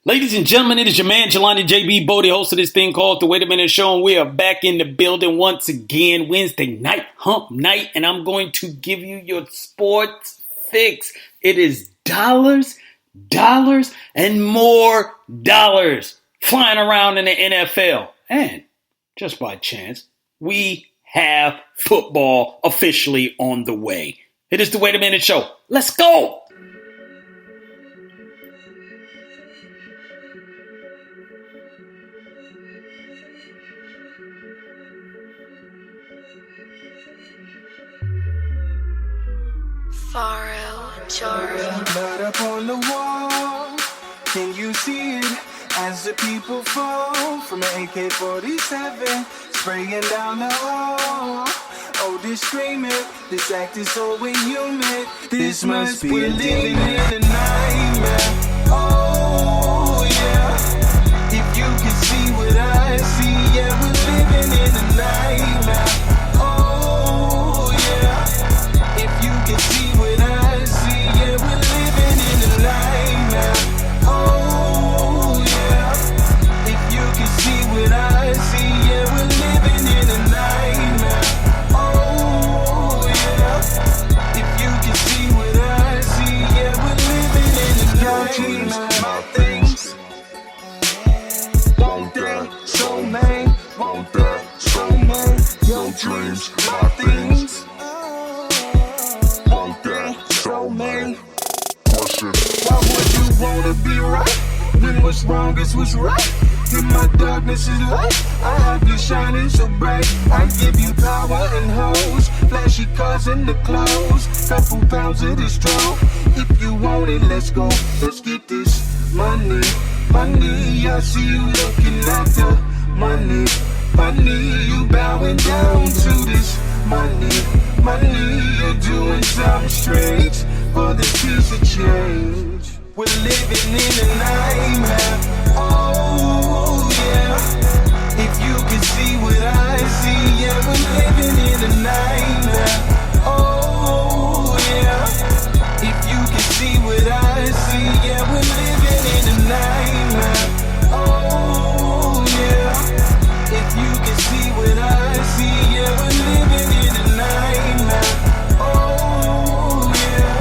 Ladies and gentlemen, it is your man, Jelani JB Bodie, host of this thing called The Wait a Minute Show, and we are back in the building once again, Wednesday night, hump night, and I'm going to give you your sports fix. It is dollars, and more dollars flying around in the NFL. And just by chance, we have football officially on the way. It is The Wait a Minute Show. Let's go! Blood up on the wall, can you see it? As the people fall from an AK-47, spraying down the hall. Oh, this screaming, this act is so inhuman. This must be living in a nightmare. Oh, yeah. If you can see what I see, yeah, we're living in a nightmare. Oh, yeah. If you can see what I see, yeah, we're living in a nightmare. Oh, yeah. If you can see what I see, yeah, we're living in a nightmare. Oh, yeah. If you can see what I see, yeah, we're living in a nightmare. My things won't die, so man, won't die, so man. Your dreams, my things. Why would you wanna be right when what's wrong is what's right? In my darkness is light, I have you shining so bright. I give you power and hoes, flashy cars and the clothes, couple pounds of this drone. If you want it, let's go, let's get this money. Money, I see you looking at the money. Money, you bowing down to this money. Money, you're doing something strange for this piece of change. We're living in a nightmare. Oh, yeah. If you can see what I see, yeah, we're living in a nightmare. Oh, yeah. If you can see what I see, yeah, we're living in a nightmare. Oh, yeah. If you can see what I see, yeah, we're living in a nightmare. Oh, yeah.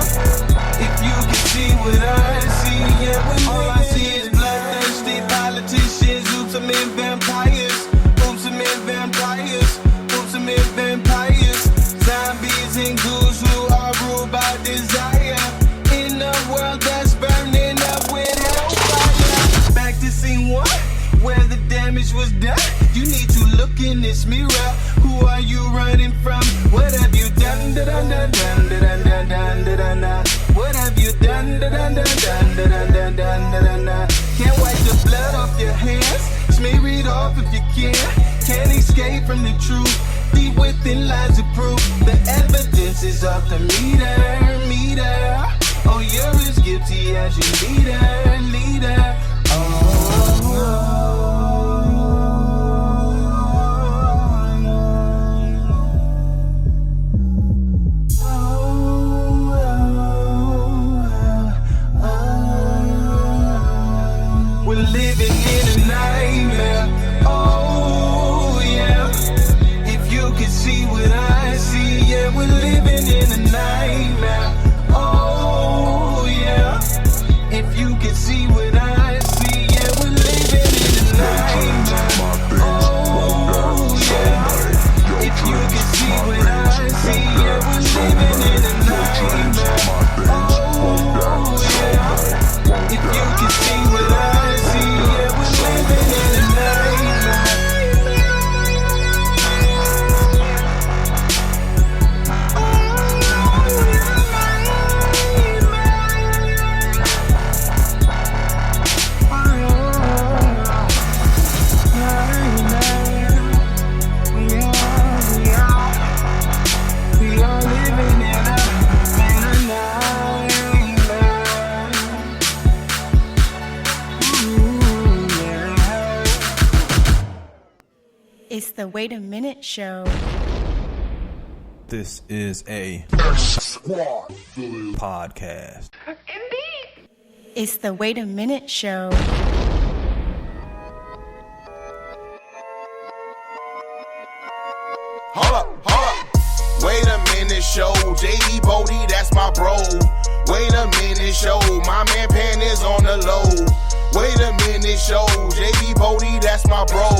If you can see what I see, yeah, when all I see is bloodthirsty politicians, ultimate vampires, ultimate vampires, ultimate vampires, zombies and ghouls who are ruled by desire, in a world that's burning up with hellfire. Back to scene one, where the damage was done. You need to look in this mirror. Who are you running from? What have you done? What have you done? Can't wipe the blood off your hands. Smear it off if you can. Can't escape from the truth. Deep within lies of proof. The evidence is off the meter. Oh, you're as guilty as your leader. We're living in a nightmare. Oh, yeah. If you can see what I see, yeah, we're living in a nightmare. Oh, yeah. If you can see what I see, yeah, we're living in a nightmare. Oh, yeah. If you can see what I see, yeah, we're living in a nightmare. Oh, yeah. If you can see what I see, yeah, we're living in a nightmare. We are living in a It's the Wait a Minute Show. This is a podcast. It's the Wait a Minute Show. bro. Wait a minute, show. My man Pan is on the low. Wait a minute, show. JB Bodie, that's my bro.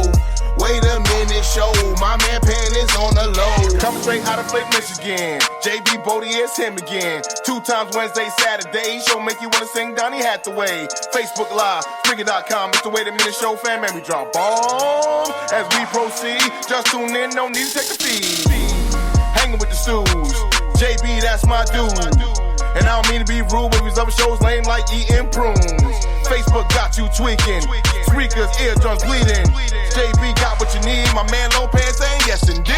Wait a minute, show. My man Pan is on the low. Coming straight out of Flint, Michigan. JB Bodie is him again. 2 times Wednesday, Saturday. Show make you wanna sing Donny Hathaway. Facebook Live, Spreaker.com. It's the Wait a Minute Show, fam, and we drop bomb. As we proceed, just tune in, no need to take a feed. Hanging with the Stews. JB, that's my dude. And I don't mean to be rude, but these other shows lame like eating prunes. Facebook got you tweaking. Speakers, eardrums bleeding. JB got what you need. My man Lopez saying yes indeed.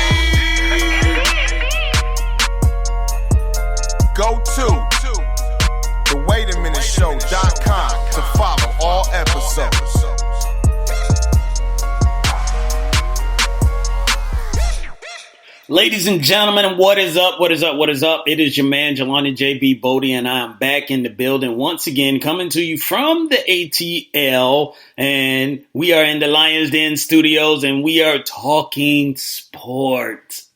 Go to thewaitaminteshow.com to follow all episodes. Ladies and gentlemen, what is up? What is up? What is up? It is your man, Jelani JB Bodie, and I am back in the building once again, coming to you from the ATL. And we are in the Lions Den studios, and we are talking sports,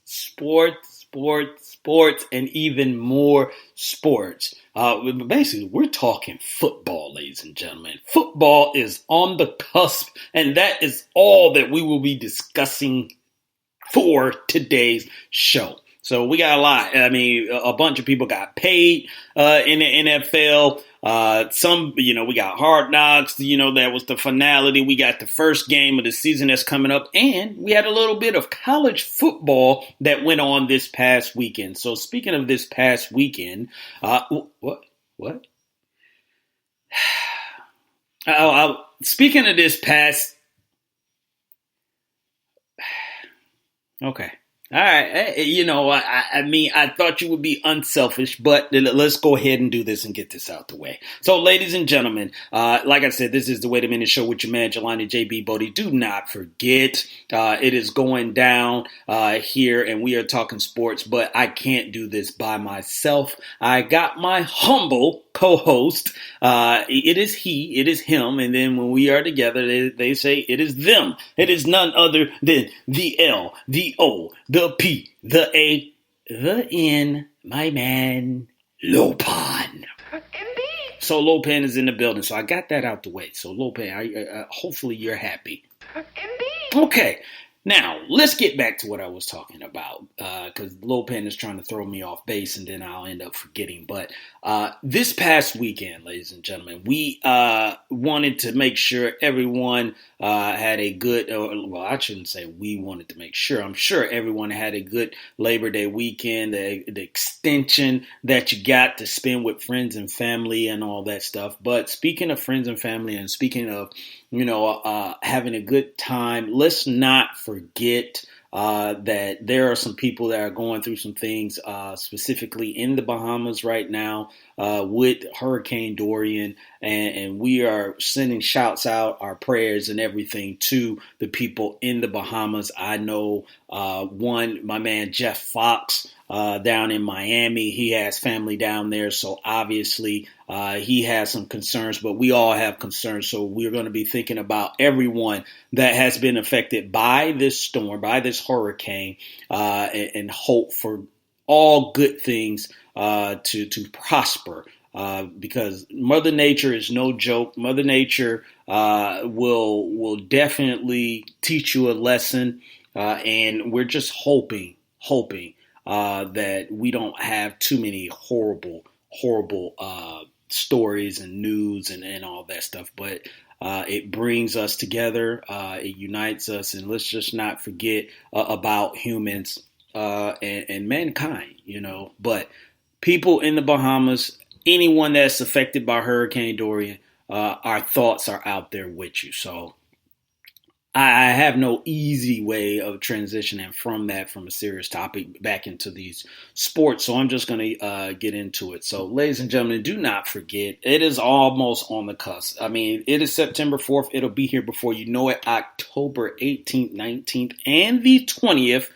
and even more sports. Basically, we're talking football, ladies and gentlemen. Football is on the cusp, and that is all that we will be discussing for today's show. So we got a lot. I mean, a bunch of people got paid in the NFL. Some, we got Hard Knocks, that was the finality. We got the first game of the season that's coming up. And we had a little bit of college football that went on this past weekend. So speaking of this past weekend, what? Speaking of this past... Okay. All right. I thought you would be unselfish, but let's go ahead and do this and get this out the way. So, ladies and gentlemen, like I said, this is the Wait a Minute Show with your man, Jelani JB Bodie. Do not forget, it is going down here, and we are talking sports, but I can't do this by myself. I got my humble co-host. It is he, it is him, and then when we are together, they say it is them. It is none other than the L, the O, the P, the A, the N, my man, Lopan. Indeed. So Lopan is in the building, so I got that out the way. So Lopan, hopefully you're happy. Indeed. Okay. Now, let's get back to what I was talking about, because Lopan is trying to throw me off base, and then I'll end up forgetting. But this past weekend, ladies and gentlemen, we wanted to make sure everyone had a good, I shouldn't say we wanted to make sure. I'm sure everyone had a good Labor Day weekend, the extension that you got to spend with friends and family and all that stuff. But speaking of friends and family, and speaking of having a good time, let's not forget that there are some people that are going through some things, specifically in the Bahamas right now with Hurricane Dorian, and we are sending shouts out, our prayers and everything to the people in the Bahamas. I know my man Jeff Fox down in Miami, he has family down there, so obviously he has some concerns, but we all have concerns, so we're going to be thinking about everyone that has been affected by this storm, by this hurricane, and hope for all good things to prosper, because Mother Nature is no joke. Mother Nature will definitely teach you a lesson, and we're just hoping that we don't have too many horrible stories and news and all that stuff, but it brings us together, it unites us, and let's just not forget about humans and mankind, but people in the Bahamas, anyone that's affected by Hurricane Dorian, our thoughts are out there with you. So I have no easy way of transitioning from a serious topic back into these sports. So I'm just going to get into it. So ladies and gentlemen, do not forget, it is almost on the cusp. I mean, it is September 4th. It'll be here before you know it. October 18th, 19th, and the 20th.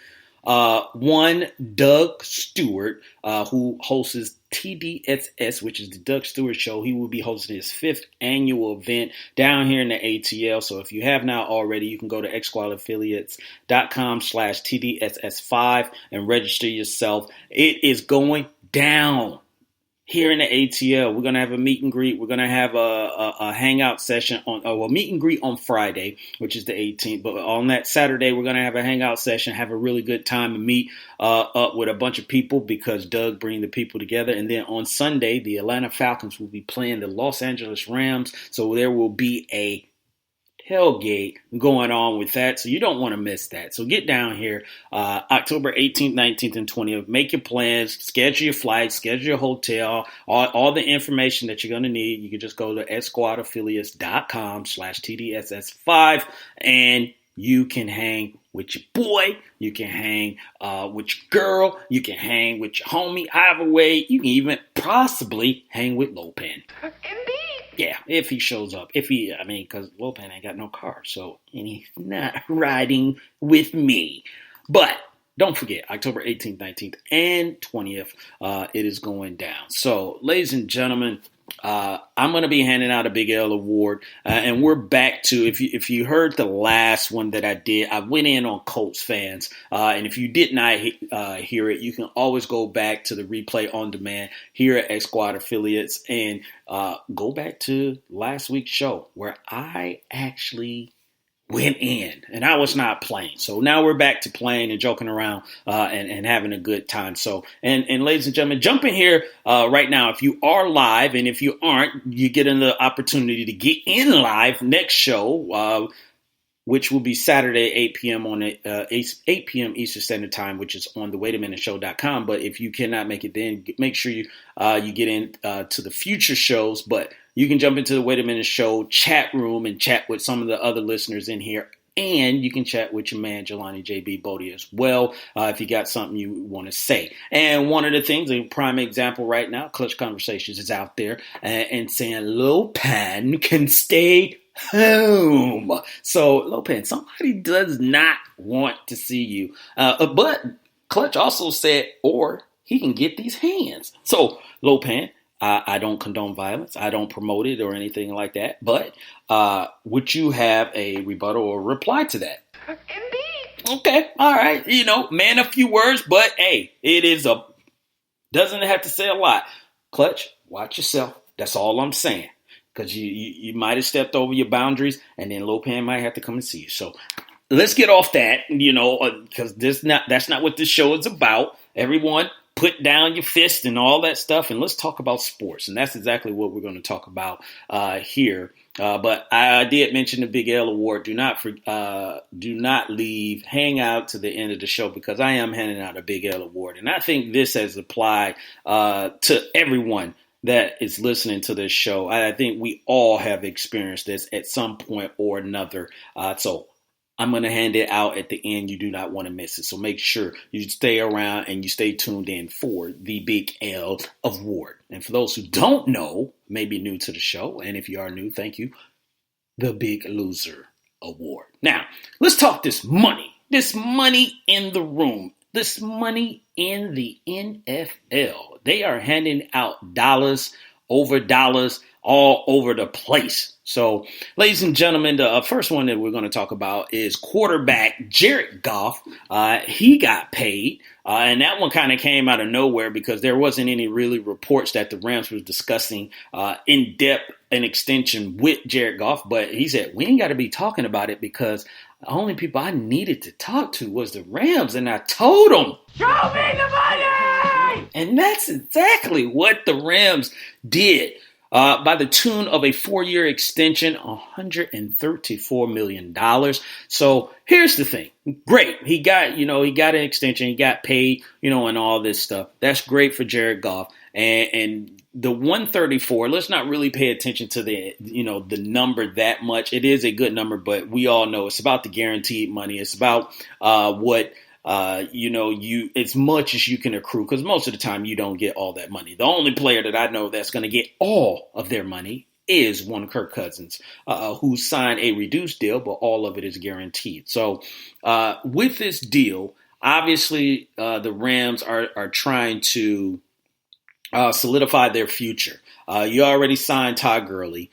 One Doug Stewart, who hosts TDSS, which is the Doug Stewart Show. He will be hosting his 5th annual event down here in the ATL. So if you have not already, you can go to xsquadaffiliates.com/TDSS5 and register yourself. It is going down here in the ATL. We're going to have a meet and greet. We're going to have a hangout session a meet and greet on Friday, which is the 18th. But on that Saturday, we're going to have a hangout session, have a really good time and meet up with a bunch of people because Doug bring the people together. And then on Sunday, the Atlanta Falcons will be playing the Los Angeles Rams. So there will be a tailgate going on with that, so you don't want to miss that. So get down here October 18th, 19th, and 20th. Make your plans, schedule your flights, schedule your hotel, all the information that you're going to need. You can just go to squadaffiliates.com/TDSS5 and you can hang with your boy, you can hang with your girl, you can hang with your homie. Either way, you can even possibly hang with Lopan. Yeah, if he shows up. Because Lopan ain't got no car, and he's not riding with me. But don't forget, October 18th, 19th, and 20th, it is going down. So, ladies and gentlemen, I'm going to be handing out a Big L award, and we're back to, if you heard the last one that I did, I went in on Colts fans, and if you did not hear it, you can always go back to the replay on demand here at X Squad Affiliates and go back to last week's show where I actually went in, and I was not playing. So now we're back to playing and joking around and having a good time. So, and ladies and gentlemen, jump in here right now. If you are live, and if you aren't, you get the opportunity to get in live next show, which will be Saturday, 8 p.m. on 8 p.m. Eastern Standard Time, which is on the waitaminuteshow.com. But if you cannot make it then, make sure you get in to the future shows. But you can jump into the Wait a Minute Show chat room and chat with some of the other listeners in here. And you can chat with your man, Jelani JB Bodie, as well, if you got something you want to say. And one of the things, a prime example right now, Clutch Conversations is out there and saying Lopan can stay home. So, Lopan, somebody does not want to see you. But Clutch also said, or he can get these hands. So, Lopan, I don't condone violence. I don't promote it or anything like that. But would you have a rebuttal or reply to that? Indeed. Okay. All right. Man, a few words, but hey, doesn't have to say a lot. Clutch, watch yourself. That's all I'm saying. Because you might have stepped over your boundaries, and then Lopan might have to come and see you. So let's get off that, because that's not what this show is about. Everyone, put down your fist and all that stuff, and let's talk about sports. And that's exactly what we're going to talk about here. But I did mention the Big L Award. Do not hang out to the end of the show, because I am handing out a Big L Award. And I think this has applied to everyone that is listening to this show. I think we all have experienced this at some point or another. So I'm going to hand it out at the end. You do not want to miss it. So make sure you stay around and you stay tuned in for the Big L Award. And for those who don't know, maybe new to the show, and if you are new, thank you, the Big Loser Award. Now, let's talk this money. This money in the room. This money in the NFL. They are handing out dollars over dollars all over the place. So, ladies and gentlemen, the first one that we're going to talk about is quarterback Jared Goff. He got paid, and that one kind of came out of nowhere because there wasn't any really reports that the Rams was discussing in depth an extension with Jared Goff. But he said, we ain't got to be talking about it because the only people I needed to talk to was the Rams, and I told them, show me the money! And that's exactly what the Rams did. By the tune of a 4-year extension, $134 million. So here's the thing. Great. He got an extension. He got paid, and all this stuff. That's great for Jared Goff. And the 134, let's not really pay attention to the number that much. It is a good number, but we all know it's about the guaranteed money. It's about what as much as you can accrue, because most of the time you don't get all that money. The only player that I know that's going to get all of their money is one Kirk Cousins, who signed a reduced deal, but all of it is guaranteed. So with this deal, obviously the Rams are trying to solidify their future. You already signed Todd Gurley.